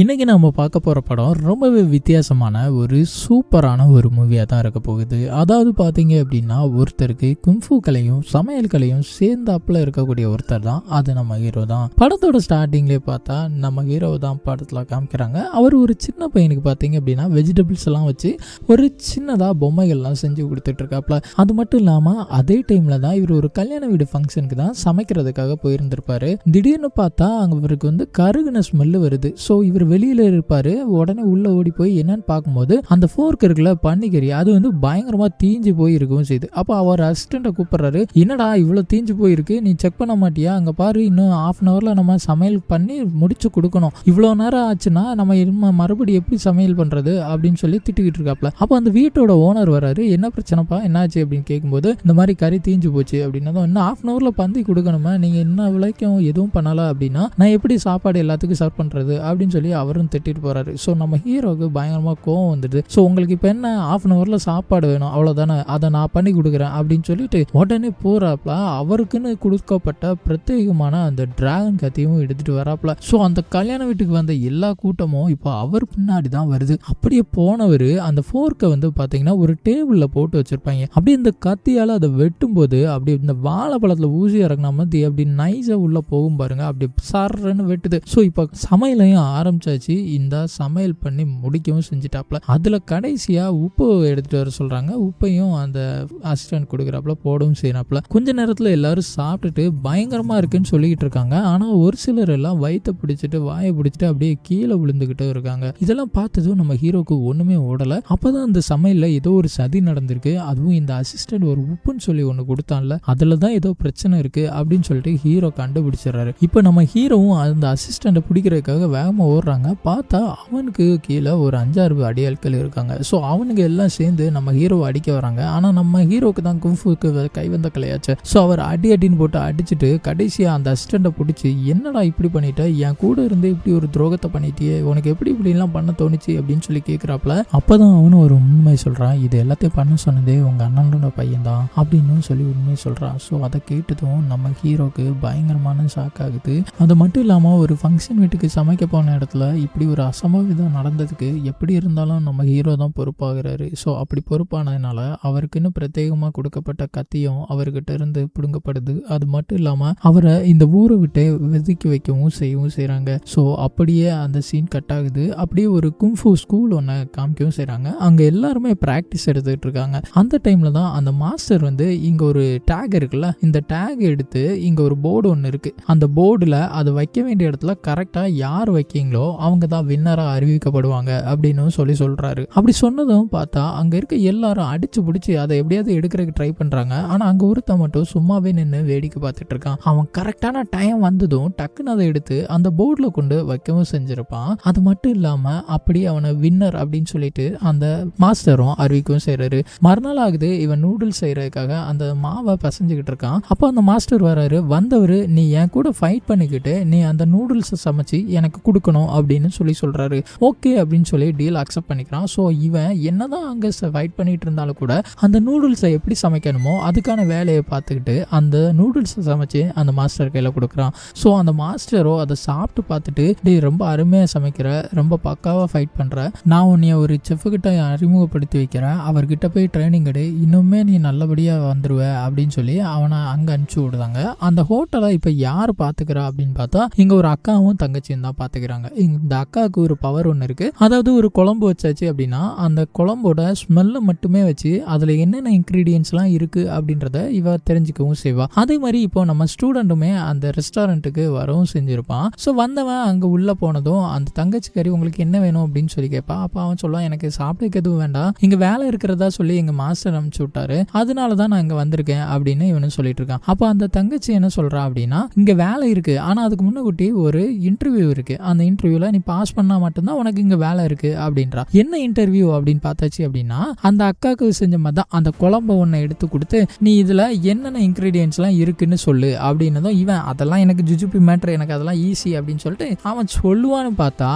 இன்னைக்கு நம்ம பார்க்க போற படம் ரொம்பவே வித்தியாசமான ஒரு சூப்பரான ஒரு மூவியா தான் இருக்க போகுது. அதாவது பாத்தீங்க அப்படின்னா, ஒருத்தருக்கு குங்ஃபு கலையும் சமையல் கலையும் சேர்ந்தாப்புல இருக்கக்கூடிய ஒருத்தர் தான் அது நம்ம ஹீரோ தான். படத்தோட ஸ்டார்டிங்லேயே பார்த்தா நம்ம ஹீரோ தான் படத்துல காமிக்கிறாங்க. அவர் ஒரு சின்ன பையனுக்கு பார்த்தீங்க அப்படின்னா வெஜிடபிள்ஸ் எல்லாம் வச்சு ஒரு சின்னதா பொம்மைகள்லாம் செஞ்சு கொடுத்துட்டு இருக்காப்ல. அது மட்டும் இல்லாம அதே டைம்ல தான் இவர் ஒரு கல்யாண வீடு ஃபங்க்ஷனுக்கு தான் சமைக்கிறதுக்காக போயிருந்திருப்பாரு. திடீர்னு பார்த்தா அங்க இவருக்கு வந்து கருகுன ஸ்மெல்லு வருது. ஸோ இவர் வெளியில இருப்பாரு. உடனே உள்ள ஓடி போய் என்னன்னு பார்க்கும்போது அந்த ஃபோர்க் இருக்குல்ல, பன்னிக்கறி, அது வந்து பயங்கரமா தீஞ்சு போய் இருக்கவும் செய்யுது. அப்போ அவர் அசிஸ்டண்ட்டை கூப்பிடுறாரு. என்னடா இவ்வளவு தீஞ்சு போயிருக்கு, நீ செக் பண்ண மாட்டியா? அங்க பாரு, இன்னும் ½ அன் ஹவர்ல நம்ம சமையல் பண்ணி முடிச்சு கொடுக்கணும். இவ்வளவு நேரம் ஆச்சுன்னா நம்ம மறுபடியும் எப்படி சமையல் பண்றது அப்படின்னு சொல்லி திட்டுக்கிட்டு இருக்காப்ல. அப்போ அந்த வீட்டோட ஓனர் வராரு. என்ன பிரச்சனைப்பா, என்னாச்சு அப்படின்னு கேட்கும்போது, இந்த மாதிரி கறி தீஞ்சு போச்சு அப்படின்னா, இன்னும் ½ அன் ஹவர்ல பந்தி கொடுக்கணுமா, நீங்க என்ன விலைக்கும் எதுவும் பண்ணல அப்படின்னா நான் எப்படி சாப்பாடு எல்லாத்துக்கும் சர்வ் பண்றது அப்படின்னு சொல்லி அவரும் திட்டிட்டு போறாரு. ஸோ நம்ம ஹீரோக்கு பயங்கரமா கோவம் வந்துடுது. ஸோ உங்களுக்கு இப்போ என்ன, ½ அன் ஹவர்ல சாப்பாடு வேணும் அவ்வளோதானே, அதை நான் பண்ணி கொடுக்குறேன் அப்படின்னு சொல்லிட்டு உடனே போறாப்ல. அவருக்குன்னு கொடுக்கப்பட்ட பிரத்யேகமான அந்த டிராகன் கத்தியும் எடுத்துட்டு வராப்ல. ஸோ அந்த கல்யாண வீட்டுக்கு வந்த எல்லா கூட்டமும் இப்போ அவர் பின்னாடி தான் வருது. அப்படியே போனவர் அந்த ஃபோர்க்கை வந்து பார்த்தீங்கன்னா ஒரு டேபிளில் போட்டு வச்சிருப்பாங்க. அப்படியே இந்த கத்தியால் அதை வெட்டும் போது அப்படியே இந்த வாழைப்பழத்தில் ஊசி இறங்கின மாதிரி அப்படி நைஸாக உள்ள போகும் பாருங்க, அப்படி சர்ன்னு வெட்டுது. ஸோ இப்போ சமையலையும் ஆரம்பிச்சாச்சு. இந்த சமையல் பண்ணி முடிக்கவும் செஞ்சுட்டாப்ல. அதுல கடைசியா உப்பு எடுத்துட்டு வர சொல்றாங்க. உப்பையும் அந்த அசிஸ்டன்ட் கொடுக்குறாப்ல, போடவும் செய்யறாப்ல. கொஞ்ச நேரத்துல எல்லாரும் சாப்பிட்டுட்டு பயங்கரமா இருக்குன்னு சொல்லிக்கிட்டு இருக்காங்க. ஆனா ஒரு சிலர் எல்லாம் வயிற்ற பிடிச்சிட்டு வாயை பிடிச்சிட்டு அப்படியே கீழே விழுந்துகிட்டு இருக்காங்க. இதெல்லாம் பார்த்ததும் நம்ம ஹீரோக்கு ஒண்ணுமே ஓடல. அப்பதான் அந்த சமையல்ல ஏதோ ஒரு சதி நடந்திருக்கு. அதுவும் இந்த அசிஸ்டன்ட் ஒரு உப்புன்னு சொல்லி ஒண்ணு கொடுத்தான்ல, அதுலதான் ஏதோ பிரச்சனை இருக்கு அப்படின்னு சொல்லிட்டு ஹீரோ கண்டுபிடிச்சிடறாரு. இப்ப நம்ம ஹீரோவும் அந்த அசிஸ்டன்ட்டை பிடிக்கிறதுக்காக வேகமா ஓடுறாங்க. பார்த்தா அவனுக்கு கீழே ஒரு 5-6 அடியாட்கள் இருக்காங்க. ஸோ அவனுக்கு எல்லாம் சேர்ந்து நம்ம ஹீரோவை அடிக்க வராங்க. ஆனால் நம்ம ஹீரோக்கு தான் குங்ஃபுக்கு கை வந்த கலையாச்சு. ஸோ அவர் அடின்னு போட்டு அடிச்சுட்டு கடைசியாக அந்த அசிஸ்டண்ட்டை பிடிச்சி, என்னடா இப்படி பண்ணிட்ட, என் கூட இருந்து இப்படி ஒரு துரோகத்தை பண்ணிட்டியே, உனக்கு எப்படி இப்படிலாம் பண்ண தோணுச்சு அப்படின்னு சொல்லி கேட்குறாப்புல. அப்போதான் அவனும் ஒரு உண்மை சொல்கிறான். இது எல்லாத்தையும் பண்ண சொன்னதே உங்கள் அண்ணனோட பையன் தான் அப்படின்னு சொல்லி உண்மையை சொல்கிறான். ஸோ அதை கேட்டதும் நம்ம ஹீரோக்கு பயங்கரமான ஷாக் ஆகுது. அது மட்டும் இல்லாமல் ஒரு ஃபங்க்ஷன் வீட்டுக்கு சமைக்க போன இடத்துல இப்படி ஒரு அசம்பாவிதம் நடந்ததுக்கு எப்படி இருந்தாலும் நம்ம ஹீரோ தான் பொறுப்பாகிறாரு. ஸோ அப்படி பொறுப்பானதுனால அவருக்குன்னு பிரத்யேகமாக கொடுக்கப்பட்ட கத்தியும் அவர்கிட்ட இருந்து பிடுங்கப்படுது. அது மட்டும் இல்லாமல் அவரை இந்த ஊரை விட்டு வெதுக்கி வைக்கவும் செய்கிறாங்க. ஸோ அப்படியே அந்த சீன் கட் ஆகுது. அப்படியே ஒரு குங்ஃபு ஸ்கூல் ஒன்று காமிக்கவும் செய்கிறாங்க. அங்கே எல்லாருமே ப்ராக்டிஸ் எடுத்துக்கிட்டு இருக்காங்க. அந்த டைமில் தான் அந்த மாஸ்டர் வந்து இங்கே ஒரு டேக் இருக்குல்ல, இந்த டேக் எடுத்து இங்கே ஒரு போர்டு ஒன்று இருக்குது. அந்த போர்டில் அது வைக்க வேண்டிய இடத்துல கரெக்டாக யார் வைக்கீங்களோ அவங்க தான் வின்னரா அறிவிக்கப்படுவாங்க அப்படின்னு சொல்றாரு. அப்படி சொன்னதும் பார்த்தா அங்க இருக்க எல்லாரும் அடிச்சு பிடிச்சி அதை எப்படியாவது எடுக்கிறதுக்கு ட்ரை பண்றாங்க. ஆனா அங்க ஒருத்த மட்டும் சும்மாவே நின்று வேடிக்கை பார்த்துட்டு இருக்கான். அவன் கரெக்டான டைம் வந்ததும் டக்குன்னு அதை எடுத்து அந்த போர்டுல கொண்டு வைக்கவும் செஞ்சிருப்பான். அது மட்டும் இல்லாம அப்படியே அவனை வின்னர் அப்படின்னு சொல்லிட்டு அந்த மாஸ்டரும் அறிவிக்கவும் செய்யறாரு. மறுநாள் ஆகுது, இவன் நூடுல்ஸ் செய்யறதுக்காக அந்த மாவை பசஞ்சுக்கிட்டு இருக்கான். அப்போ அந்த மாஸ்டர் வராரு. வந்தவர், நீ என் கூட ஃபைட் பண்ணிக்கிட்டு நீ அந்த நூடுல்ஸை சமைச்சு எனக்கு கொடுக்கணும் அப்படின்னு சொல்றாரு. ஓகே அப்படின்னு சொல்லி டீல் அக்செப்ட் பண்ணிக்கிறான். ஸோ இவன் என்னதான் அங்கே ஃபைட் பண்ணிட்டு இருந்தாலும் கூட அந்த நூடுல்ஸை எப்படி சமைக்கணுமோ அதுக்கான வேலையை பார்த்துக்கிட்டு அந்த நூடுல்ஸை சமைச்சு அந்த மாஸ்டர் கையில் கொடுக்குறான். ஸோ அந்த மாஸ்டரோ அதை சாப்பிட்டு பார்த்துட்டு, டே ரொம்ப அருமையாக சமைக்கிற, ரொம்ப பக்காவாக ஃபைட் பண்ணுற, நான் உன்னைய ஒரு செஃப்கிட்ட அறிமுகப்படுத்தி வைக்கிறேன், அவர்கிட்ட போய் ட்ரைனிங் எடு, இன்னுமே நீ நல்லபடியாக வந்துடுவ அப்படின்னு சொல்லி அவனை அங்கே அனுப்பிச்சு விடுதாங்க. அந்த ஹோட்டலை இப்போ யார் பார்த்துக்கிறா அப்படின்னு பார்த்தா இங்கே ஒரு அக்காவும் தங்கச்சியும் தான் பார்த்துக்கிறாங்க. இந்த அக்காவுக்கு ஒரு பவர் ஒன்று இருக்கு. அதாவது ஒரு குழம்பு வச்சாச்சு அப்படின்னா அந்த குழம்போட ஸ்மெல்ல மட்டுமே வச்சு அதுல என்னென்ன இன்கிரீடியன்ஸ்லாம் இருக்கு அப்படின்றத இவ தெரிஞ்சுக்கவும் செய்வா. அதே மாதிரி இப்போ நம்ம ஸ்டூடெண்ட்டுமே அந்த ரெஸ்டாரண்ட்டுக்கு வரவும் செஞ்சிருப்பான். ஸோ வந்தவன் அங்கே உள்ள போனதும் அந்த தங்கச்சி கறி உங்களுக்கு என்ன வேணும் அப்படின்னு சொல்லி கேட்பான். அப்போ அவன் சொல்லுவான், எனக்கு சாப்பிட்டுக்கு எதுவும் வேண்டாம், இங்க வேலை இருக்கிறதா சொல்லி எங்க மாஸ்டர் அனுப்பிச்சு விட்டாரு, அதனால தான் நான் இங்க வந்திருக்கேன் அப்படின்னு இவனு சொல்லிட்டு இருக்கான். அப்போ அந்த தங்கச்சி என்ன சொல்றா அப்படின்னா, இங்க வேலை இருக்கு, ஆனா அதுக்கு முன்னாடி ஒரு இன்டர்வியூ இருக்கு, அந்த இன்டர்வியூல நீ பாஸ் பண்ணா மட்டும்தான் உனக்கு இங்க வேலை இருக்கு அப்படின்றா. என்ன இன்டர்வியூ அப்படின்னு பார்த்தாச்சு அப்படின்னா, அந்த அக்காவுக்கு செஞ்ச மாதிரி தான் அந்த குழம்பை ஒன்று எடுத்து கொடுத்து, நீ இதுல என்னென்ன இன்கிரீடியன்ஸ் எல்லாம் இருக்குன்னு சொல்லு அப்படின்னதும் இவன், அதெல்லாம் எனக்கு ஜுஜுபி மேட்ரு, எனக்கு அதெல்லாம் ஈஸி அப்படின்னு சொல்லிட்டு அவன் சொல்லுவான்னு பார்த்தா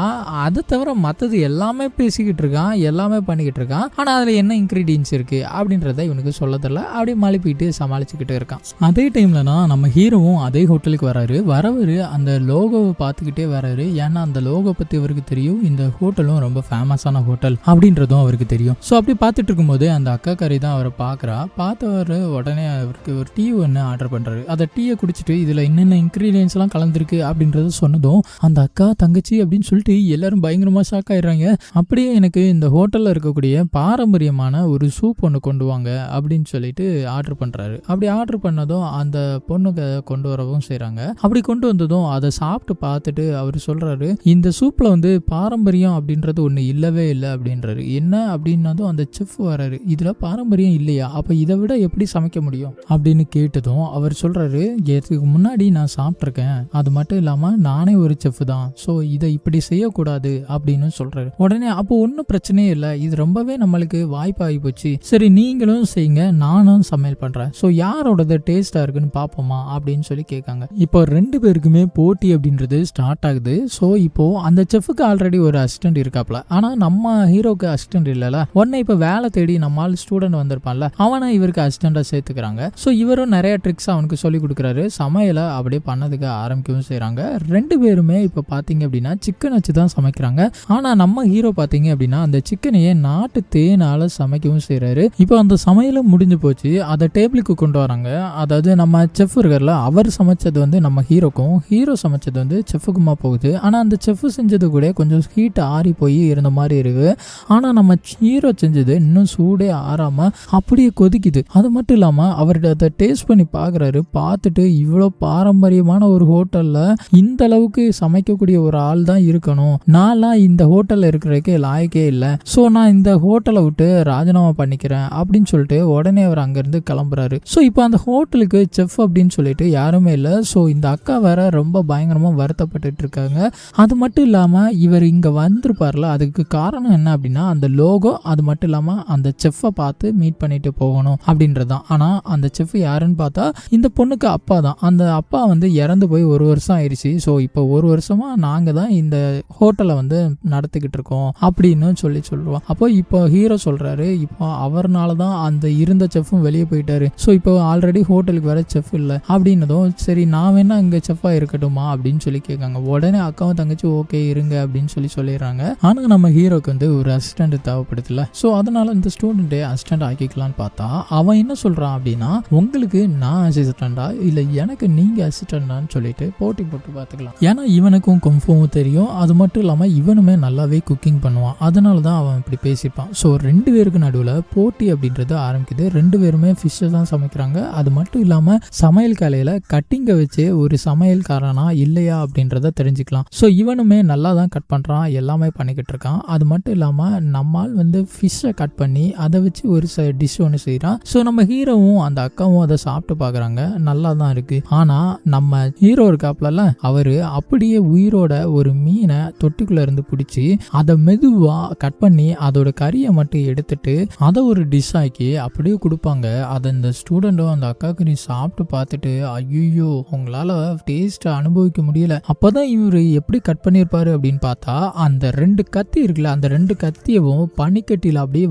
அதை தவிர மற்றது எல்லாமே பேசிக்கிட்டு இருக்கான், எல்லாமே பண்ணிக்கிட்டு இருக்கான். ஆனா அதுல என்ன இன்கிரீடியன்ஸ் இருக்கு அப்படின்றத இவனுக்கு சொல்ல தெரியல. அப்படியே மழுப்பிட்டு சமாளிச்சுக்கிட்டு இருக்கான். அதே டைம்ல தான் நம்ம ஹீரோவும் அதே ஹோட்டலுக்கு வராரு. வரவரு அந்த லோகோவை பார்த்துக்கிட்டே வராரு. ஏன்னா அந்த லோகோ பத்தி அவருக்கு தெரியும், இந்த ஹோட்டலும் ரொம்ப ஃபேமஸான ஹோட்டல் அப்படின்றதும் அவருக்கு தெரியும். ஸோ அப்படி பார்த்துட்டு இருக்கும்போது அந்த அக்கா கறி தான் அவரை பார்க்குறா. பார்த்தவர் உடனே அவருக்கு ஒரு டீ ஒன்று ஆர்டர் பண்ணுறாரு. அந்த டீயை குடிச்சிட்டு இதில் என்னென்ன இன்க்ரீடியன்ஸ்லாம் கலந்துருக்கு அப்படின்றத சொன்னதும் அந்த அக்கா தங்கச்சி அப்படின்னு சொல்லிட்டு எல்லாரும் பயங்கரமாக ஷாக் ஆயிடுறாங்க. அப்படியே எனக்கு இந்த ஹோட்டலில் இருக்கக்கூடிய பாரம்பரியமான ஒரு சூப் ஒன்று கொண்டு வாங்க அப்படின்னு சொல்லிட்டு ஆர்டர் பண்ணுறாரு. அப்படி ஆர்டர் பண்ணதும் அந்த பொண்ணுக்கு கொண்டு வரவும் செய்கிறாங்க. அப்படி கொண்டு வந்ததும் அதை சாப்பிட்டு பார்த்துட்டு அவர் சொல்கிறாரு, இந்த சூப்பில் வந்து பாரம்பரியம் அப்படின்றது ஒன்று இல்லவே இல்லை அப்படின்றாரு. என்ன அப்படின்னதும் அந்த செஃப் வராரு, இதில் பாரம்பரியம் இல்லையா, அப்போ இதை விட எப்படி சமைக்க முடியும் அப்படின்னு கேட்டதும் அவர் சொல்கிறாரு, இதுக்கு முன்னாடி நான் சாப்பிட்ருக்கேன், அது மட்டும் இல்லாமல் நானே ஒரு செஃப் தான், ஸோ இதை இப்படி செய்யக்கூடாது அப்படின்னு சொல்கிறாரு. உடனே அப்போ ஒன்றும் பிரச்சனையே இல்லை, இது ரொம்பவே நம்மளுக்கு வாய்ப்பாகி போச்சு, சரி நீங்களும் செய்யுங்க நானும் சமையல் பண்ணுறேன், ஸோ யாரோடது டேஸ்ட்டாக இருக்குன்னு பார்ப்போமா அப்படின்னு சொல்லி கேட்காங்க. இப்போ 2 பேருக்குமே போட்டி அப்படின்றது ஸ்டார்ட் ஆகுது. ஸோ இப்போ அந்த செஃப்க்கு ஆல்ரெடி ஒரு அசிஸ்டன்ட் இருக்காப்ல, ஆனால் நம்ம ஹீரோக்கு அசிஸ்டன்ட் இல்லைல்ல. உடனே இப்போ வேலை தேடி நம்மால் ஸ்டூடெண்ட் வந்திருப்பான்ல, அவனை இவருக்கு அசிஸ்டண்டாக சேர்த்துக்கிறாங்க. ஸோ இவரும் நிறைய ட்ரிக்ஸ் அவனுக்கு சொல்லி கொடுக்குறாரு. சமையலை அப்படியே பண்ணதுக்கு ஆரம்பிக்கவும் செய்கிறாங்க. 2 பேருமே இப்போ பார்த்தீங்க அப்படின்னா சிக்கன் வச்சு தான் சமைக்கிறாங்க. ஆனால் நம்ம ஹீரோ பார்த்தீங்க அப்படின்னா அந்த சிக்கனையே நாட்டு தேனால சமைக்கவும் செய்கிறாரு. இப்போ அந்த சமையலும் முடிஞ்சு போச்சு. அதை டேபிளுக்கு கொண்டு வராங்க. அதாவது நம்ம செஃப் இருக்கார்ல, அவர் சமைச்சது வந்து நம்ம ஹீரோக்கும், ஹீரோ சமைச்சது வந்து செஃப்புக்குமா போகுது. ஆனால் அந்த செஃப் செஞ்சது கூட கொஞ்சம் ஹீட் ஆறி போய் இருந்த மாதிரி இருக்கு. ஆனால் நம்ம ஹீரோ செஞ்சது இன்னும் சூடே ஆறாமல் அப்படியே கொதிக்குது. அது மட்டும் இல்லாமல் அவர்கிட்ட அதை டேஸ்ட் பண்ணி பார்க்குறாரு. பார்த்துட்டு இவ்வளோ பாரம்பரியமான ஒரு ஹோட்டலில் இந்த அளவுக்கு சமைக்கக்கூடிய ஒரு ஆள் தான் இருக்கணும், நான்லாம் இந்த ஹோட்டலில் இருக்கிறதுக்கு லாயக்கே இல்லை, ஸோ நான் இந்த ஹோட்டலை விட்டு ராஜினாமா பண்ணிக்கிறேன் அப்படின்னு சொல்லிட்டு உடனே அவர் அங்கேருந்து கிளம்புறாரு. ஸோ இப்போ அந்த ஹோட்டலுக்கு செஃப் அப்படின்னு சொல்லிட்டு யாருமே இல்லை. ஸோ இந்த அக்கா வேற ரொம்ப பயங்கரமாக வருத்தப்பட்டு இருக்காங்க. அது மட்டும் இல்லாமல் இவர் இங்கே வந்திருப்பார்ல, அதுக்கு காரணம் என்ன அப்படின்னா அந்த லோகோ, அது மட்டும் இல்லாமல் அந்த செஃப்பை பார்த்து மீட் பண்ணிட்டு போகணும் அப்படின்றது தான். ஆனால் அந்த செஃப் யாருன்னு பார்த்தா இந்த பொண்ணுக்கு அப்பா தான். அந்த அப்பா வந்து இறந்து போய் 1 வருஷம் ஆயிடுச்சு. ஸோ இப்போ 1 வருஷமா நாங்கள் தான் இந்த ஹோட்டலை வந்து நடத்திக்கிட்டு இருக்கோம் அப்படின்னு சொல்லுவோம். அப்போ இப்போ ஹீரோ சொல்றாரு, இப்போ அவர்னால தான் அந்த இருந்த செஃப்பும் வெளியே போயிட்டாரு, ஸோ இப்போ ஆல்ரெடி ஹோட்டலுக்கு வேற செஃப் இல்லை அப்படின்னதும் சரி நான் வேணா இங்கே செஃப்பா இருக்கட்டுமா அப்படின்னு சொல்லி கேட்காங்க. உடனே அக்காவும் தங்கச்சி ஓகே இருங்க அப்படின்னு சொல்லிடுறாங்க. ஆனால் நம்ம ஹீரோக்கு வந்து ஒரு அசிஸ்டன்ட் தேவைப்படுதுல, ஸோ அதனால இந்த ஸ்டூடெண்ட்டே அசிஸ்டன்ட் ஆக்கிக்கலான்னு பார்த்தா அவன் என்ன சொல்றான் அப்படின்னா, உங்களுக்கு நான் அசிஸ்டண்டா இல்லை எனக்கு நீங்க அசிஸ்டண்டான்னு சொல்லிட்டு போட்டி போட்டு பார்த்துக்கலாம். ஏன்னா இவனுக்கும் கும்ஃபுவும் தெரியும், அது மட்டும் இல்லாமல் இவனுமே நல்லாவே குக்கிங் பண்ணுவான், அதனால தான் அவன் இப்படி பேசிப்பான். ஸோ 2 பேருக்கு நடுவில் போட்டி அப்படின்றது ஆரம்பிக்குது. 2 பேருமே ஃபிஷ்ஷை தான் சமைக்கிறாங்க. அது மட்டும் இல்லாமல் சமையல் கலையில் கட்டிங்கை வச்சு ஒரு சமையல்காரனா இல்லையா அப்படின்றத தெரிஞ்சுக்கலாம். ஸோ இவனுமே நல்லா தான் கட் பண்ணுறான், எல்லாமே பண்ணிக்கிட்டு இருக்கான். அது மட்டும் இல்லாமல் நம்மால் வந்து ஃபிஷ்ஷை கட் பண்ணி அதை வச்சு ஒரு டிஷ் ஒன்று செய்கிறான். ஸோ நம்ம ஹீரோவும் அந்த அக்காவும் அதை சாப்பிட்டு பார்க்குறாங்க, நல்லா தான் இருக்குது. ஆனால் நம்ம ஹீரோ இருக்காப்ல, அவர் அப்படியே உயிரோட ஒரு மீனை தொட்டிக்குள்ளே இருந்து பிடிச்சி அதை மெதுவாக கட் பண்ணி அதோட கறியை மட்டும் எடுத்துட்டு அதை ஒரு டிஷ் ஆக்கி அப்படியே கொடுப்பாங்க. அதை இந்த ஸ்டூடெண்ட்டும் அந்த அக்கா கறி சாப்பிட்டு பார்த்துட்டு ஐயோ உங்களால் டேஸ்ட்டை அனுபவிக்க முடியல, அப்போதான் இவர் எப்படி கட் பண்ணியிருப்பாரு அப்படின்னு பார்த்தா அந்த 2 கத்தி இருக்குல்ல, அந்த 2 கத்தியவும் பனிக்கட்டியில் அப்படியே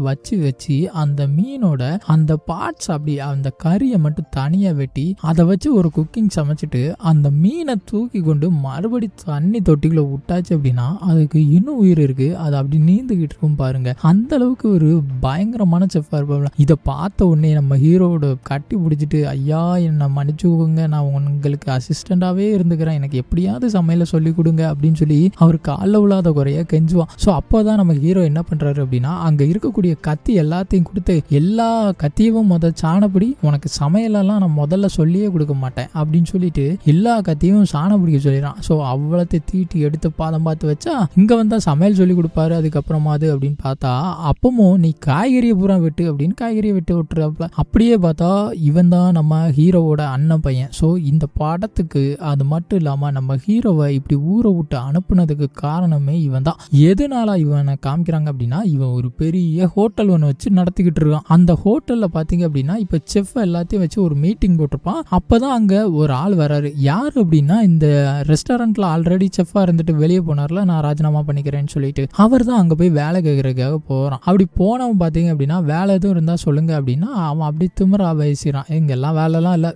வச்சு அந்த மீனோட அந்த பார்ட்ஸ் அப்படி அந்த கறியை மட்டும் தனியாக வெட்டி அதை வச்சு ஒரு குக்கிங் சமைச்சிட்டு அந்த மீனை தூக்கி கொண்டு மறுபடி தண்ணி தொட்டிக்குள்ள விட்டாச்சு அப்படின்னா அதுக்கு இன்னும் உயிர் இருக்கு, அது அப்படி நீந்துகிட்டு இருக்கும் பாருங்க. அந்த அளவுக்கு ஒரு பயங்கரமான செஃப்பா இருப்பாங்க. இதை பார்த்த உடனே நம்ம ஹீரோட கட்டி பிடிச்சிட்டு ஐயா என்னை மன்னிச்சுக்கோங்க, நான் உங்களுக்கு அசிஸ்டண்டாவே இருந்துக்கிறேன், எனக்கு எப்படியாவது சமையலை சொல்லி கொடுங்க அப்படின்னு சொல்லி அவர் காலில் உள்ளாத குறைய கெஞ்சுவான். ஸோ அப்போதான் நம்ம ஹீரோ என்ன பண்றாரு அப்படின்னா அங்க இருக்கக்கூடிய கத்தி எல்லாத்தையும் கொடுத்து எல்லா கத்தியவும் சாணப்படி, உனக்கு சமையலெல்லாம் நான் முதல்ல சொல்லியே கொடுக்க மாட்டேன் அப்படின்னு சொல்லிட்டு எல்லா கத்தியும் சாணம் பிடிக்க சொல்லிடுறான். ஸோ அவ்வளோத்தை தீட்டி எடுத்து பாதம் பார்த்து வச்சா இங்க வந்தா சமையல் சொல்லி கொடுப்பாரு. அதுக்கப்புறமா அது அப்படின்னு பார்த்தா அப்பவும் நீ காய்கறியை பூரா வெட்டு அப்படின்னு காய்கறியை வெட்டு விட்டுறாப்ல. அப்படியே பார்த்தா இவன் தான் நம்ம ஹீரோவோட அண்ணன் பையன். ஸோ இந்த படத்துக்கு அது மட்டும் இல்லாம நம்ம ஹீரோவை இப்படி ஊரை விட்டு அனுப்புனதுக்கு காரணமே இவன் தான். எதனால இவனை காமிக்கிறாங்க அப்படின்னா இவன் ஒரு பெரிய ஹோட்டல் ஒன்று வச்சு நடத்திக்கிட்டு இருக்கான். அந்த ஹோட்டல்ல பாத்தீங்க அப்படின்னா இப்ப செஃப் எல்லாத்தையும் வச்சு ஒரு மீட்டிங் போட்டிருப்பான். அப்பதான் அங்க ஒரு ஆள் வராரு. யாரு அப்படின்னா இந்த ரெஸ்டாரண்ட்ல ஆல்ரெடி செஃப்பா இருந்துட்டு வெளியே போனார்ல, நான் ராஜினாமா பண்ணிக்கிறேன்னு சொல்லிட்டு அவர் தான் அங்க போய் வேலை கேட்கறதுக்காக போறான். அப்படி போனவன் பாத்தீங்க அப்படின்னா வேலை எதுவும் இருந்தா சொல்லுங்க அப்படின்னா அவன் அப்படி திமிரா பேசுறான், எங்கெல்லாம் வேலைலாம் இல்ல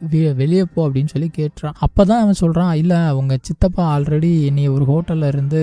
வெளியே போ அப்படின்னு சொல்லி கேட்டுறான். அப்பதான் அவன் சொல்றான், இல்ல உங்க சித்தப்பா ஆல்ரெடி என்னை ஒரு ஹோட்டல் ஹோட்டல்ல இருந்து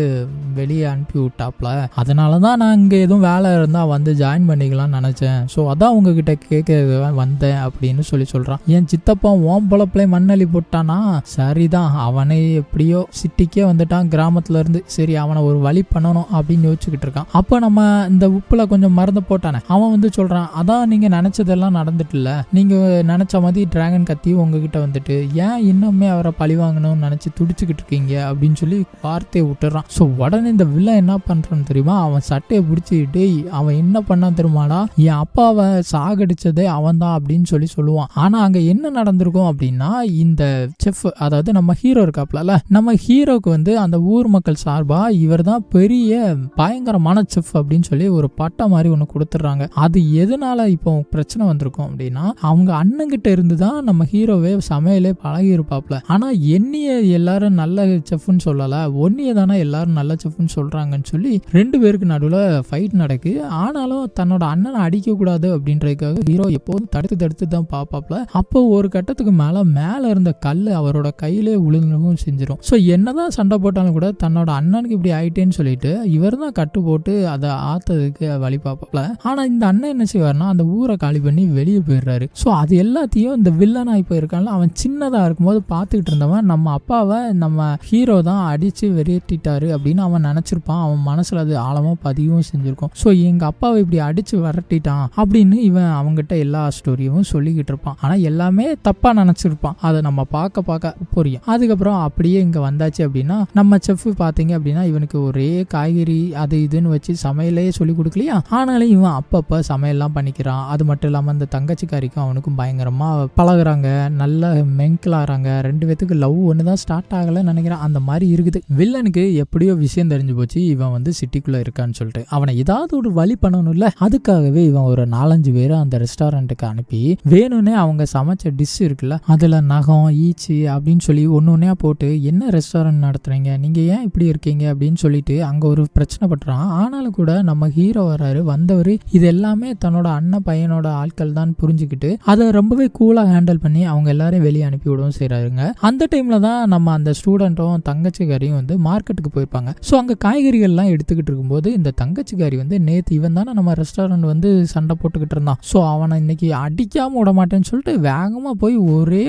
வெளியே அனுப்பி விட்டாப்ல. அதனாலதான் நான் இங்க எதுவும் வேலை இருந்தா வந்து ஜாயின் பண்ணிக்கலாம்னு நினைச்சேன். ஸோ அதான் உங்ககிட்ட கேட்க வந்தேன் அப்படின்னு சொல்றான். என் சித்தப்பா ஓம் பொழப்பிலே மண்ணள்ளி போட்டானா? சரிதான், அவனே எப்படியோ சிட்டிக்கே வந்துட்டான் கிராமத்துல இருந்து. சரி, அவனை ஒரு வழி பண்ணணும் அப்படின்னு யோசிச்சுக்கிட்டு இருக்கான். அப்போ நம்ம இந்த உப்புல கொஞ்சம் மருந்து போட்டானே, அவன் வந்து சொல்றான், அதான் நீங்க நினைச்சதெல்லாம் நடந்துட்டுல, நீங்க நினைச்ச மாதிரி டிராகன் கத்தி உங்ககிட்ட வந்துட்டு ஏன் இன்னுமே அவரை பழி வாங்கணும்னு நினைச்சு துடிச்சுக்கிட்டு இருக்கீங்க அப்படின்னு சொல்லி வார்த்தையை விட்டுறான். ஸோ உடனே இந்த வில்லன் என்ன பண்றான்னு தெரியுமா, அவன் சட்டையை பிடிச்சிக்கிட்டு அவன் என்ன பண்ணான் தெரியுமாடா, என் அப்பாவை சாகடிச்சதே அவன் தான் அப்படின்னு சொல்லுவான். ஆனா அங்க என்ன நடந்திருக்கும் அப்படின்னா, இந்த செஃப், அதாவது நம்ம ஹீரோ இருக்காப்ல, நம்ம ஹீரோக்கு வந்து அந்த ஊர் மக்கள் சார்பா இவர் தான் பெரிய பயங்கரமான செஃப் அப்படின்னு சொல்லி ஒரு பட்டம் மாதிரி ஒண்ணு கொடுத்துட்றாங்க. அது எதனால இப்போ பிரச்சனை வந்திருக்கும் அப்படின்னா, அவங்க அண்ணங்கிட்ட இருந்துதான் நம்ம ஹீரோவே சமையலே பழகி இருப்பாப்ல. ஆனா என்னைய எல்லாரும் நல்ல செஃப்னு சொல்லல, ஒன்னிய தானே எல்லாரும் நல்ல செஃப்னு சொல்றாங்கன்னு சொல்லி 2 பேருக்கு நடுவுல ஃபைட் நடக்கு. ஆனாலும் தன்னோட அண்ணனை அடிக்க கூடாது அப்படின்றதுக்காக ஹீரோ எப்போதும் தடுத்து தான் பாப்பாப்ல. அப்போ ஒரு கட்டத்துக்கு மேல இருந்த கல்லு அவரோட கையிலே விழுந்தவும் செஞ்சிடும். ஸோ என்னதான் சண்டை போட்டாலும் கூட தன்னோட அண்ணனுக்கு இப்படி ஆயிட்டேன்னு சொல்லிட்டு இவர் தான் கட்டு போட்டு அதை ஆத்ததுக்கு வழி பாப்பாப்ல. ஆனா இந்த அண்ணன் என்ன செய்வார்னா, அந்த ஊரை காலி பண்ணி வெளியே போயிடுறாரு. ஸோ அது எல்லாத்தையும் இந்த வில்லன் ஆகி போயிருக்கான்ல, அவன் சின்னதா இருக்கும்போது பார்த்துக்கிட்டு இருந்தவன் நம்ம அப்பாவை நம்ம ஹீரோ தான் அடிச்சு வெறிட்டிட்டாரு அப்படின்னு அவன் நினைச்சிருப்பான். அவன் மனசுல அது ஆழமா பதிவும் செஞ்சிருக்கும். ஸோ எங்க அப்பாவை இப்படி அடிச்சு விரட்டிட்டான் அப்படின்னு இவன் அவங்ககிட்ட எல்லா ஸ்டோரியும் சொல்லிக்கிட்டு இருப்பான். ஆனா எல்லாமே தப்பா நினைச்சிருப்பான். அதை நம்ம பார்க்க புரியும். அதுக்கப்புறம் அப்படியே இங்க வந்தாச்சு அப்படின்னா, நம்ம செஃப் பாத்தீங்க அப்படின்னா இவனுக்கு ஒரே காய்கறி அது இதுன்னு வச்சு சமையலே சொல்லி கொடுக்கலையா. ஆனாலும் இவன் அப்பப்ப சமையல்லாம் பண்ணிக்கிறான். அது மட்டும் இல்லாம இந்த தங்கச்சிக்காரிக்கும் அவனுக்கும் பயங்கரமா பழகுறாங்க, நல்ல மெங்கலாறாங்க. 2 பேத்துக்கு லவ் ஒண்ணுதான் ஸ்டார்ட் ஆகலன்னு நினைக்கிறான். அந்த மாதிரி இருக்குது. வில்லனுக்கு எப்படியோ விஷயம் தெரிஞ்சு போச்சு, இவன் வந்து சிட்டிக்குள்ள இருக்கான்னு சொல்லிட்டு. அவனை ஏதாவது ஒரு வழி பண்ணணும்ல, அதுக்காகவே இவன் ஒரு 4-5 பேரை அந்த ரெஸ்டாரண்ட்டுக்கு அனுப்பி வேணும்னே அவங்க சமைச்ச டிஷ் இருக்குல்ல, அதுல நகம் ஈச்சு அப்படின்னு சொல்லி ஒன்னொன்னையா போட்டு, என்ன ரெஸ்டாரண்ட் நடத்துறீங்க, நீங்க ஏன் இப்படி இருக்கீங்க அப்படின்னு சொல்லிட்டு அங்க ஒரு பிரச்சனை பண்றான். ஆனாலும் கூட நம்ம ஹீரோ வராரு. வந்தவர் இது எல்லாமே தன்னோட அண்ணன் பையனோட ஆட்கள் தான் புரிஞ்சுக்கிட்டு அதை ரொம்பவே கூலா ஹேண்டில் பண்ணி அவங்க எல்லாரையும் வெளியே அனுப்பி விடவும் செய்யறாருங்க. அந்த டைம்ல தான் நம்ம அந்த ஸ்டூடெண்ட்டும் தங்கச்சிக்காரியும் வந்து மார்க்கெட்டுக்கு போயிருப்பாங்க. ஸோ அங்க காய்கறிகள் எல்லாம் எடுத்துக்கிட்டு இருக்கும்போது இந்த தங்கச்சிக்காரி வந்து நேத்து இவன் தானே நம்ம ரெஸ்டாரண்ட் வந்து சண்டை போட்டுக்கிட்டு இருந்தான், ஸோ அவனை இன்னைக்கு அடிக்காம விட மாட்டேன்னு சொல்லிட்டு வேகமா போய் ஒரே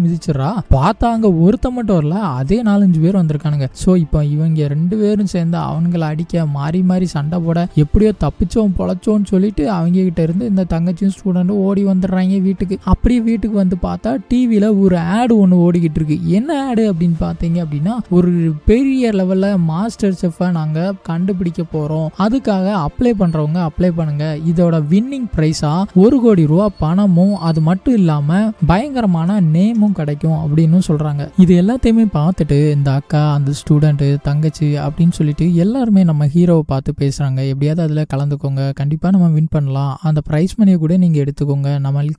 மிதிச்சிடறா. பார்த்தா அங்க ஒருத்த மட்டும் வரல, அதே 4-5 பேர் வந்திருக்கானுங்க. ஸோ இப்போ இவங்க 2 பேரும் சேர்ந்து அவங்களை அடிக்க மாறி சண்டை போட எப்படியோ தப்பிச்சோம் பொழைச்சோன்னு சொல்லிட்டு அவங்க கிட்ட இருந்து இந்த தங்கச்சியும் ஸ்டூடெண்ட்டும் ஓடி வந்துடுறாங்க வீட்டுக்கு. அப்படியே வீட்டுக்கு வந்து பார்த்தா டிவியில ஒரு ஆடு ஒன்று ஓடிக்கிட்டு இருக்கு. என்ன ஆடு அப்படின்னு பார்த்தீங்க அப்படின்னா, ஒரு பெரிய லெவல்ல மாஸ்டர் செஃப்பை நாங்க கண்டுபிடிக்க போறோம், அதுக்காக அப்ளை பண்றவங்க அப்ளை பண்ணுங்க, இதோட வின்னிங் பிரைஸா 1 கோடி ரூபா பணமும் அது மட்டும் இல்லாம பயங்கரமான நேமும் கிடைக்கும் அப்படின்னு சொல்றாங்க. இது எல்லாத்தையுமே பார்த்துட்டு இந்த அக்கா, அந்த ஸ்டூடெண்ட், தங்கச்சி அப்படின்னு சொல்லிட்டு எல்லாருமே நம்ம ஹீரோவை பார்த்து பேசுறாங்க. எப்படியாவது அதுல கலந்துக்கோங்க, கண்டிப்பா நம்ம வின் பண்ணலாம், அந்த பிரைஸ் மணியை கூட நீங்க எடுத்துக்கோங்க,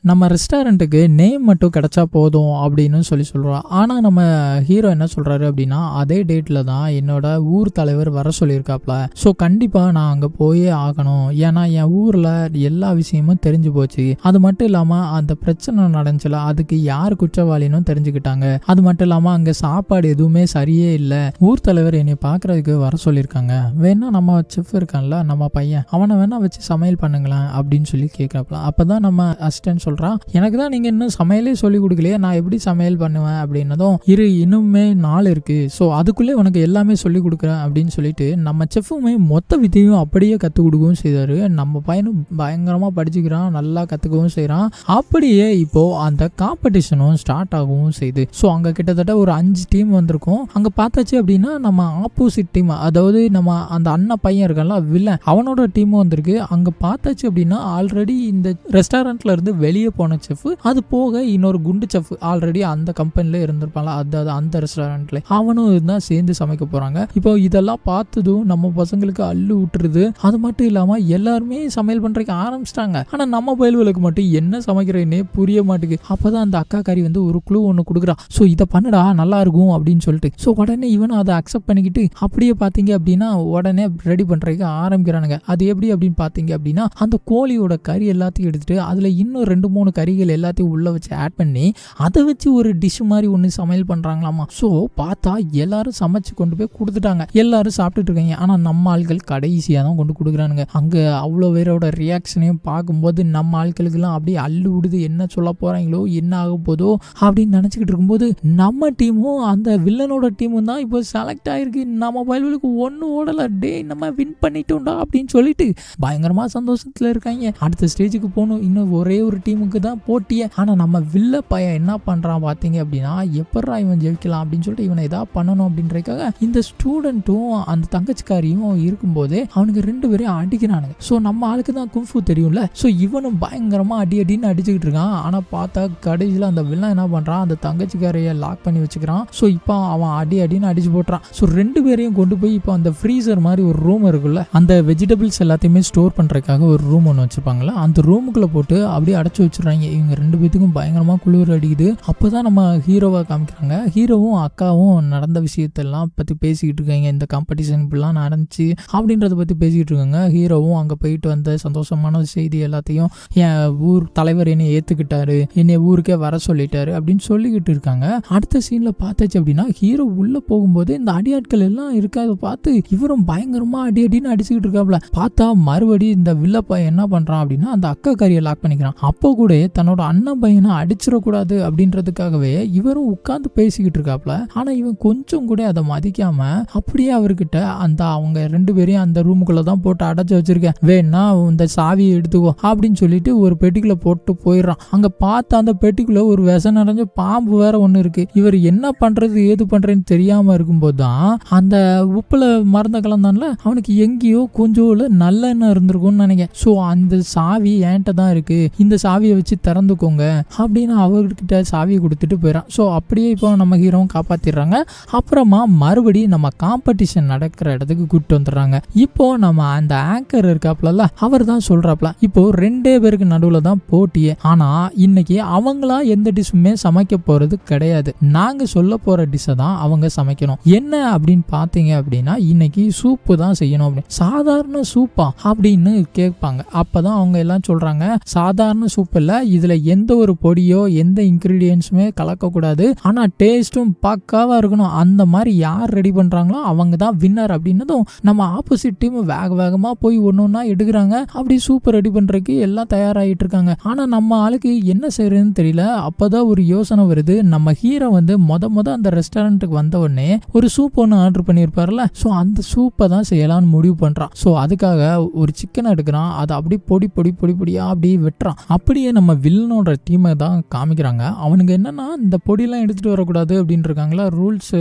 நம்ம ரெஸ்டாரண்ட்டுக்கு நேம் மட்டும் கிடைச்சா போதும் அப்படின்னு சொல்றோம். ஆனா நம்ம ஹீரோ என்ன சொல்றாரு அப்படின்னா, அதே டேட்ல தான் என்னோட ஊர் தலைவர் வர சொல்லியிருக்காப்ல. ஸோ கண்டிப்பா நான் அங்க போயே ஆகணும், ஏன்னா என் ஊர்ல எல்லா விஷயமும் தெரிஞ்சு போச்சு. அது மட்டும் இல்லாம அந்த பிரச்சனை நடந்துச்சுல, அதுக்கு யார் குற்றவாளின்னு தெரிஞ்சுக்கிட்டாங்க. அது மட்டும் இல்லாம அங்க சாப்பாடு எதுவுமே சரியே இல்லை. ஊர் தலைவர் என்னை பாக்குறதுக்கு வர சொல்லியிருக்காங்க, வேணா நம்ம செஃப் இருக்கான்ல நம்ம பையன், அவனை வேணா வச்சு சமையல் பண்ணுங்களேன் அப்படின்னு சொல்லி கேட்கறாப்ல. அப்பதான் நம்ம அசிஸ்டன்ட் சொல்றான், எனக்கு தான் நீங்க இன்னும் சமையலே சொல்லி கொடுக்கலையே, நான் எப்படி சமையல் பண்ணுவேன் அப்படின்னதும், இன்னுமே 4 இருக்கு, ஸோ அதுக்குள்ளே உனக்கு எல்லாமே சொல்லி கொடுக்குறேன் அப்படின்னு சொல்லிட்டு நம்ம செஃப்புமே மொத்த வித்தையும் அப்படியே கற்றுக் கொடுக்கவும் செய்தாரு. நம்ம பையனும் பயங்கரமா படிச்சுக்கிறான், நல்லா கற்றுக்கவும் செய்கிறான். அப்படியே இப்போ அந்த காம்படிஷனும் ஸ்டார்ட் ஆகவும் செய்யுது. ஸோ அங்கே கிட்டத்தட்ட ஒரு 5 டீம் வந்திருக்கும். அங்கே பார்த்தாச்சு அப்படின்னா நம்ம ஆப்போசிட் டீம், அதாவது நம்ம அந்த அண்ணன் பையன் இருக்கான்ல வில்லன், அவனோட டீமும் வந்திருக்கு. அங்கே பார்த்தாச்சு அப்படின்னா ஆல்ரெடி இந்த ரெஸ்டாரண்ட்ல இருந்து வெளியே போன செஃப், அது போக இன்னொரு குண்டு செஃப் ஆல்ரெடி அந்த கம்பெனில இருந்திருப்பாங்க, அதாவது அந்த ரெஸ்டாரண்ட்ல அவனும் இருந்தால் சேர்ந்து சமைக்க போறாங்க. இப்போ இதெல்லாம் பார்த்ததும் நம்ம பசங்களுக்கு அள்ளு விட்டுருது. அது மட்டும் இல்லாம எல்லாருமே சமையல் பண்றதுக்கு ஆரம்பிச்சிட்டாங்க. ஆனா நம்ம பயல்களுக்கு மட்டும் என்ன சமைக்கிறேன்னே புரிய மாட்டேங்குது. அப்பதான் அந்த அக்கா காரி வந்து ஒரு குழு ஒன்று கொடுக்குறா, ஸோ இதை பண்ணுடா நல்லா இருக்கும் அப்படின்னு சொல்லிட்டு. ஸோ உடனே இவனும் அதை அக்செப்ட் பண்ணிக்கிட்டு அப்படியே பார்த்தீங்க அப்படின்னா உடனே ரெடி பண்றதுக்கு ஆரம்பிக்கிறானுங்க. அது எப்படி அப்படின்னு பார்த்தீங்க அப்படின்னா, அந்த கோழியோட கறி எல்லாத்தையும் எடுத்துட்டு அதுல இன்னும் 2-3 கறிகள் எல்லாத்தையும் உள்ள வச்சு ஆட் பண்ணி அதை வச்சு ஒரு டிஷ் மாதிரி ஒன்று சமையல் பண்றாங்களாமா. ஸோ பார்த்தா எல்லாரும் சமைச்சு கொண்டு போய் கொடுத்துட்டாங்க. எல்லாரும் சாப்பிட்டுட்டு இருக்காங்க. ஆனா நம்ம ஆட்கள் கடைசியா தான் கொண்டு கொடுக்குறானுங்க. அங்க அவ்வளோ பேரோட ரியாக்ஷனையும் பார்க்கும்போது நம்ம ஆட்களுக்கெல்லாம் அப்படியே அள்ளு விடுது. என்ன சொல்ல போறாங்களோ, என்ன ஆக போதோ அப்படின்னு நினைச்சுக்கிட்டு இருக்கும்போது நம்ம டீமும் அந்த வில்லனோட டீமும் தான் இப்போ செலக்ட் ஆயிருக்கு. நம்ம பயலுக்கு ஒன்னும் ஓடல, டே நம்ம வின் பண்ணிட்டோம்டா அப்படின்னு சொல்லிட்டு பயங்கரமா சந்தோஷத்துல இருக்காங்க. அடுத்த ஸ்டேஜுக்கு போகணும். இன்னும் ஒரே ஒரு டீமுக்கு தான் போட்டியே. ஆனா நம்ம வில்ல பையன் என்ன பண்றான் பாத்தீங்க அப்படின்னா, எப்படா இவன் ஜெயிக்கலாம் அப்படின்னு சொல்லிட்டு இவனை ஏதாவது பண்ணணும் அப்படின்றதுக்காக இந்த ஸ்டூடெண்ட்டும் அந்த தங்கச்சிக்காரியும் இருக்கும்போது அவனுக்கு 2 பேரையும் அடிக்கிறானுங்க. ஸோ நம்ம ஆளுக்கு தான் கும்ஃபு தெரியும்ல. ஸோ இவனும் பயங்கரமா அடின்னு அடிச்சுக்கிட்டு இருக்கான். ஆனா பார்த்தா கடைசியில் அந்த வில்லன் என்ன பண்றான், அந்த தங்கச்சிக்காரையை லாக் பண்ணி வச்சுக்கிறான். ஸோ இப்போ அவன் அடின்னு அடிச்சு போட்டுறான். ஸோ 2 பேரையும் கொண்டு போய் இப்போ அந்த ஃப்ரீசர் மாதிரி ஒரு ரூம் இருக்குல்ல, அந்த வெஜிடபிள்ஸ் எல்லாத்தையுமே ஸ்டோர் பண்றதுக்காக ஒரு ரூம் ஒன்று வச்சிருப்பாங்களா, அந்த ரூமுக்குள்ள போட்டு அப்படியே அடைச்சு வச்சிடறாங்க. இவங்க 2 பேத்துக்கும் பயங்கரமா குளிர் அடிக்குது. அப்போதான் நம்ம ஹீரோவை காமிக்கிறாங்க. ஹீரோவும் அக்காவும் நடந்த விஷயத்தெல்லாம் பத்தி பேசிக்கிட்டு இருக்காங்க. இந்த காம்படிஷன் இப்படிலாம் நடந்துச்சு அப்படின்றத பத்தி பேசிக்கிட்டு இருக்காங்க. ஹீரோவும் அங்க போயிட்டு வந்த சந்தோஷமான செய்தி எல்லாத்தையும், என் ஊர் தலைவர் என்னை ஏத்துக்கிட்டாரு, என்னை ஊருக்கே வர சொல்லிட்டாரு அப்படின்னு சொல்லிக்கிட்டு இருக்காங்க. அடுத்த சீன்ல பார்த்தாச்சு அப்படின்னா ஹீரோ உள்ள போகும்போது இந்த அடியாட்கள் எல்லாம் இருக்காத பார்த்து இவரும் பயங்கரமா அடின்னு அடிச்சுக்கிட்டு இருக்காப்ல. பார்த்தா மறுபடி இந்த வில்ல பையன் என்ன பண்றான் அப்படின்னா அந்த அக்கா காரியை லாக் பண்ணிக்கிறான். அப்போ கூட தன்னோட அண்ணன் பையனை அடிச்சிடக்கூடாது அப்படின்றதுக்காகவே இவரும் உட்கார்ந்து பேசிக்கிட்டு இருக்காப்ல. ஆனா இவன் கொஞ்சம் கூட அதை மதிக்காம அப்படியே அவர்கிட்ட அந்த அவங்க 2 பேரையும் அந்த ரூமுக்குள்ள தான் போட்டு அடைச்சு வச்சிருக்கேன், வேணா இந்த சாவியை எடுத்துக்கோ அப்படின்னு சொல்லிட்டு ஒரு பெட்டிக்குள்ள போட்டு போயிடுறான். அங்க பார்த்த அந்த பெட்டிக்குள்ள ஒரு விஷம் நிறைஞ்ச பாம்பு வேற ஒண்ணு இருக்கு. இவர் என்ன பண்றது ஏது பண்றேன்னு தெரியாம இருக்கும்போது தான் அந்த உப்புல மருந்த கலந்தான்ல, அவனுக்கு எங்கேயோ கொஞ்சம் நல்லெண்ணெய் இருந்திருக்கும்னு நினைக்கிறேன். ஸோ அந்த சாவி என்கிட்ட தான் இருக்கு, இந்த சாவியை வச்சு திறந்துக்கோங்க அப்படின்னு அவர்கிட்ட சாவியை கொடுத்துட்டு போயிடறான். ஸோ அப்படியே இப்போ நம்ம ஹீரோவும் காப்பாத்திடுறாங்க. அப்புறமா மறுபடியும் நம்ம காம்படிஷன் நடக்கிற இடத்துக்கு கூப்பிட்டு வந்துடுறாங்க. இப்போ நம்ம அந்த ஆங்கர் இருக்காப்ல, அவர் தான் சொல்றாப்ல, இப்போ 2 பேருக்கு நடுவுல தான் போட்டியே. ஆனா இன்னைக்கு அவங்களா எந்த டிஷ்ஷுமே சமைக்க போறது கிடையாது. நாங்க சொல்ல போற டிஷ்ஷை தான் அவங்க சமைக்கணும். என்ன அப்படின்னு பாத்தீங்க அப்படின்னா இன்னைக்கு சூப்பு தான் செய்யணும் அப்படின்னு. சாதாரண சூப்பா அப்படின்னு கேட்பாங்க. அப்பதான் அவங்க எல்லாம் சொல்றாங்க, சாதாரண சூப் இல்ல, இதுல எந்த ஒரு பொடியோ எந்த இன்கிரீடியன்ஸுமே கலக்கக்கூடாது, ஆனா டேஸ்டும் பக்காவா இருக்கணும். அந்த மாதிரி யார் ரெடி பண்றாங்களோ அவங்க தான் வின்னர் அப்படின்னதும் நம்ம ஆப்போசிட் டீம் வேகமா போய் ஒன்னொன்னா எடுக்கிறாங்க. அப்படி சூப்பர் ரெடி பண்றதுக்கு எல்லாம் தயாராகிட்டு இருக்காங்க. ஆனா நம்ம ஆளுக்கு என்ன செய்யறதுன்னு தெரியல. அப்பதான் ஒரு யோசனை வருது. நம்ம ஹீரோ வந்து முத அந்த ரெஸ்டாரண்ட்டுக்கு வந்த உடனே ஒரு சூப் ஒன்று ஆர்டர் பண்ணியிருப்பார்ல, ஸோ அந்த சூப்பை தான் செய்யலாம்னு முடிவு பண்றான். ஸோ அதுக்காக ஒரு சிக்கன் எடுக்கிறான். அதை அப்படியே பொடியா அப்படியே வெட்டுறான். அப்படியே நம்ம வில்லனோட டீமை தான் காமிக்கிறாங்க. அவனுக்கு என்னன்னா இந்த பொடியெல்லாம் எடுத்துட்டு வரக்கூடாது அப்படின்னு இருக்காங்களா, ரூல்ஸ்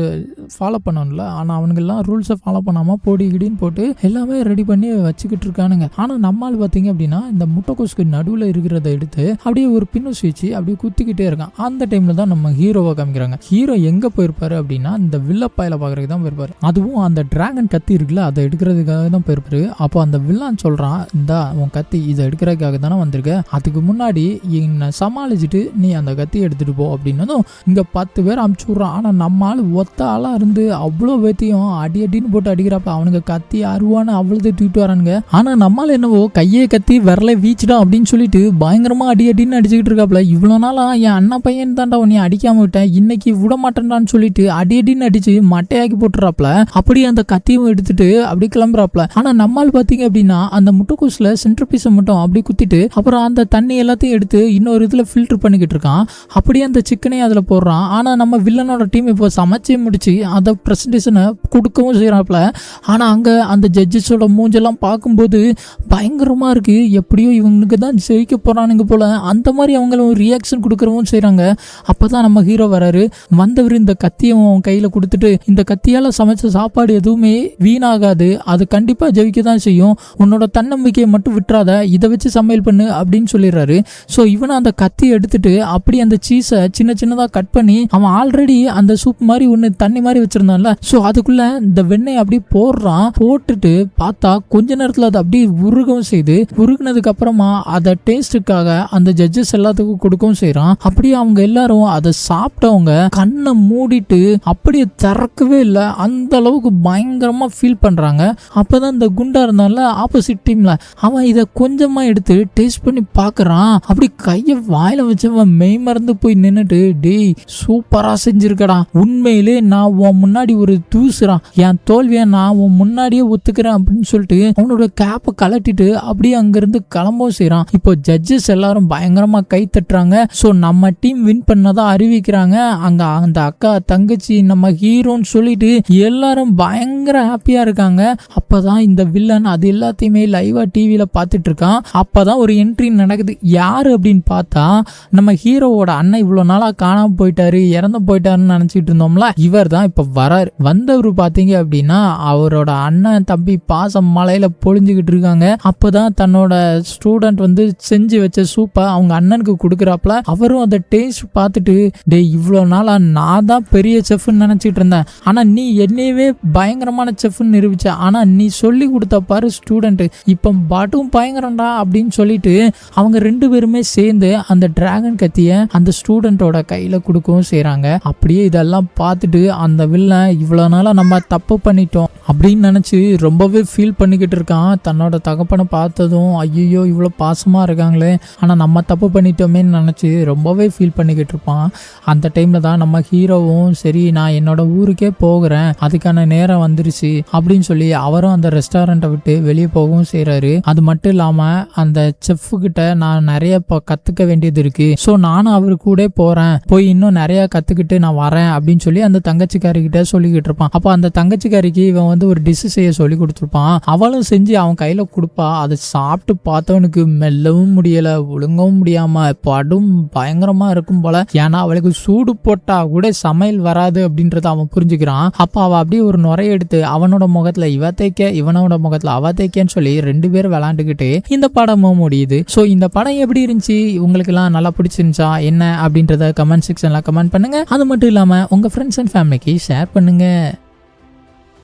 ஃபாலோ பண்ணணும்ல. ஆனா அவனுக்கு எல்லாம் ரூல்ஸை ஃபாலோ பண்ணாம பொடி கிடின்னு போட்டு எல்லாமே ரெடி பண்ணி வச்சுக்கிட்டு இருக்கானுங்க. ஆனா நம்மால் பார்த்தீங்க அப்படின்னா இந்த முட்டைக்கோசுக்கு நடுவில் இருக்கிறத எடுத்து அப்படியே ஒரு பின்னூஸ் வச்சு அப்படியே குத்திக்கிட்டே இருக்கான். அந்த டைம்ல தான் நம்ம ஹீரோவை காமிக்கிறாங்க. ஹீரோ எங்க போயிருப்பாரு அப்படின்னா இந்த வில்லப்பாயில பாக்குறதுக்கு தான் போயிருப்பாரு. அதுவும் அந்த டிராகன் கத்தி இருக்குல்ல, அதை எடுக்கிறதுக்காக தான் போயிருப்பாரு. அப்போ அந்த வில்லான் சொல்றான், இந்த உன் கத்தி இதை எடுக்கிறதுக்காக தானே வந்திருக்க, அதுக்கு முன்னாடி என்னை சமாளிச்சுட்டு நீ அந்த கத்தி எடுத்துட்டு போ அப்படின்னதும் இங்க 10 பேர் அமுச்சு விட்றான். ஆனா நம்ம ஆள் ஒத்த ஆளா இருந்து அவ்வளோ பேத்தையும் அடின்னு போட்டு அடிக்கிறப்ப அவனுக்கு கத்தி அருவான்னு அவ்வளவு தூக்கிட்டு வரானுங்க. ஆனா நம்மால் என்னவோ கையே கத்தி விரலை வீச்சிடும் அப்படின்னு சொல்லிட்டு பயங்கரமா அடின்னு அடிச்சுக்கிட்டு இருக்காப்ல. இவ்வளவு நாளா என் அண்ணா பையன் தாண்டா உன்னை அடிக்காம விட்டேன், இன்னைக்கு விட மாட்டேன்டான்னு சொல்லிட்டு அடின்னு அடிச்சு மட்டையாக்கி போட்டுறாப்ல. அப்படியே அந்த கத்தியும் எடுத்துட்டு அப்படி கிளம்புறாப்ல. ஆனா நம்மால் பாத்தீங்க அப்படின்னா அந்த முட்டைக்கோசுல சென்டர் பீஸை மட்டும் அப்படி குத்திட்டு அப்புறம் அந்த தண்ணி எல்லாத்தையும் எடுத்து இன்னொரு இதுல ஃபில்டர் பண்ணிக்கிட்டு இருக்கான். அப்படியே அந்த சிக்கனையும் அதுல போடுறான். ஆனா நம்ம வில்லனோட டீம் இப்போ சமைச்சே முடிச்சு அந்த பிரசன்டேஷனை கொடுக்கவும் செய்யறாப்ல. ஆனா அங்க அந்த ஜட்ஜஸோட மூஞ்செல்லாம் பார்க்கும்போது பயங்கரமா இருக்கு. எப்படியோ இவங்களுக்கு தான் ஜெயிக்க போறானுங்க போல அந்த மாதிரி அவங்களும் ரியாக்ஷன் கொடுக்கறவும் செய்யறாங்க. அப்பதான் நம்ம ஹீரோ வராரு. வந்தவர் இந்த கத்தியும் கையில கொடுத்துட்டு, இந்த கத்தியால சமைச்ச சாப்பாடு எதுவுமே வீணாகாது, அது கண்டிப்பா ஜெயிக்க தான் செய்யும், உன்னோட தன்னம்பிக்கையை மட்டும் விட்டுறாத, இதை வச்சு சமையல் பண்ணு அப்படின்னு சொல்லிடுறாரு. ஸோ இவனை அந்த கத்தி எடுத்துட்டு அப்படி அந்த சீஸை சின்னதாக கட் பண்ணி அவன் ஆல்ரெடி அந்த சூப் மாதிரி ஒன்று தண்ணி மாதிரி வச்சிருந்தான்ல, ஸோ அதுக்குள்ள இந்த வெண்ணெய் அப்படி போடுறான். போட்டுட்டு பார்த்தா கொஞ்ச நேரத்தில் அது அப்படியே உருகவும் செய்து, உருகுனதுக்கு அப்புறமா அதை டேஸ்டுக்காக அந்த ஜட்ஜஸ் எல்லாத்துக்கும் கொடுக்கவும் செய்யறான். அப்படியே அவங்க எல்லாரும் அதை சாப்பிட்டவங்க கண்ணை மூடிட்டு அப்படியே திறக்கவே இல்லை, அந்த அளவுக்கு பயங்கரமா ஃபீல் பண்றாங்க. அப்பதான் இந்த குண்டா இருந்தால ஆப்போசிட் டீம்ல அவன் இதை கொஞ்சமா எடுத்து டேஸ்ட் பண்ணி பாக்குறான். அப்படி கைய வாயில வச்சவன் மெய் மறந்து போய் நின்னுட்டு, டேய் சூப்பரா செஞ்சிருக்கடா, உண்மையிலே நான் உன் அவன் முன்னாடி ஒரு தூசுறான். என் தோல்வியை நான் உன் முன்னாடியே ஒத்துக்கிறேன் அப்படின்னு சொல்லிட்டு அவனோட கேப்பை கலட்டிட்டு அப்படியே அங்கிருந்து கிளம்பவும் செய்யறான். இப்போ ஜட்ஜஸ் எல்லாரும் பயங்கரமா கை தட்டுறாங்க. ஸோ நம்ம டீம் வின் பண்ணதா அறிவிக்கிறாங்க. அங்க அந்த அக்கா தங்கச்சி நம்ம ஹீரோன்னு சொல்லிட்டு எல்லாரும் பயங்கர ஹாப்பியா இருக்காங்க. அப்பதான் இந்த வில்லன் அது எல்லாத்தையுமே லைவா டிவியில பார்த்துட்டு இருக்கான். அப்பதான் ஒரு என்ட்ரி நடக்குது. யாரு அப்படின்னு பார்த்தா நம்ம ஹீரோவோட அண்ணன் இவ்வளவு நாளா காணாம போயிட்டாரு, இறந்து போயிட்டாருன்னு நினைச்சிட்டு இருந்தோம்ல, இவர் தான் இப்ப வராரு. வந்தவர் பாத்தீங்க அப்படின்னா அவரோட அண்ணன் தம்பி பாசம் மலையில பொழிஞ்சுக்கிட்டு இருக்காங்க. அப்பதான் தன்னோட ஸ்டூடெண்ட் வந்து செஞ்சு வச்ச சூப்பை அவங்க அண்ணனுக்கு கொடுக்குறாப்ல. அவரும் அந்த டேஸ்ட் பார்த்துட்டு, டே இவ்வளவு நாளா நான் தான் பெரிய செஃப்னு நினைச்சிட்டு இருந்தேன், ஆனா நீ என்னையவே பயங்கரமான செஃப்னு நிரூபிச்ச, ஆனா நீ சொல்லி கொடுத்த பாரு ஸ்டூடெண்ட் இப்ப பாட்டும் பயங்கரம்டா அப்படின்னு சொல்லிட்டு அவங்க ரெண்டு பேருமே சேர்ந்து அந்த டிராகன் கத்திய அந்த ஸ்டூடெண்டோட கையில கொடுக்கவும் செய்யறாங்க. அப்படியே இதெல்லாம் பார்த்துட்டு அந்த வில்லன் இவ்வளவு நாளா நம்ம தப்பு பண்ணிட்டோம் அப்படின்னு நினைச்சு ரொம்பவே ஃபீல் பண்ணிக்கிட்டு இருக்கான். தன்னோட தகப்பனை பார்த்ததும் ஐயோ இவ்வளோ பாசமா இருக்காங்களே, ஆனா நம்ம தப்பு பண்ணிட்டோமேன்னு நினைச்சு ரொம்பவே ஃபீல் பண்ணிக்கிட்டு இருப்பான். அந்த டைம்ல தான் நம்ம ஹீரோவும் சரி நான் என்னோட ஊருக்கே போகிறேன், அதுக்கான நேரம் வந்துருச்சு அப்படின்னு சொல்லி அவரும் அந்த ரெஸ்டாரண்ட்டை விட்டு வெளியே போகவும் செய்யறாரு. அது மட்டும் இல்லாம அந்த செஃப் கிட்ட நான் நிறைய கத்துக்க வேண்டியது இருக்கு, ஸோ நானும் அவரு கூட போறேன், போய் இன்னும் நிறைய கத்துக்கிட்டு நான் வரேன் அப்படின்னு சொல்லி அந்த தங்கச்சிக்காரி கிட்ட சொல்லிக்கிட்டு இருப்பான். அப்போ அந்த தங்கச்சிக்காரிக்கு இவன் வந்து ஒரு டிஷ் செய்ய சொல்லி கொடுத்துருப்பான். அவளும் செஞ்சு அவன் கையில கொடுப்பா. அதை சாப்பிட்டு பார்த்தவனுக்கு மெல்லவும் முடியல, ஒழுங்கவும் முடியாம படும் பயங்கரமா இருக்கும் போல. ஏன்னா அவளுக்கு சூடு போட்டா கூட சமையல் வராது அப்படின்றத அவன் புரிஞ்சுக்கிறான். அப்ப அவ அப்படியே ஒரு நுரைய எடுத்து அவனோட முகத்துல இவ தேய்க்க, இவனோட முகத்துல அவ தேய்க்கன்னு சொல்லி ரெண்டு பேரும் விளையாண்டுக்கிட்டு இந்த படமும் முடியுது. ஸோ இந்த படம் எப்படி இருந்துச்சு, உங்களுக்கு எல்லாம் நல்லா பிடிச்சிருந்துச்சா என்ன அப்படின்றத கமெண்ட் செக்ஷன்ல கமெண்ட் பண்ணுங்க. அது மட்டும் இல்லாம உங்க ஃப்ரெண்ட்ஸ் அண்ட் ஃபேமிலிக்கு ஷேர் பண்ணுங்க.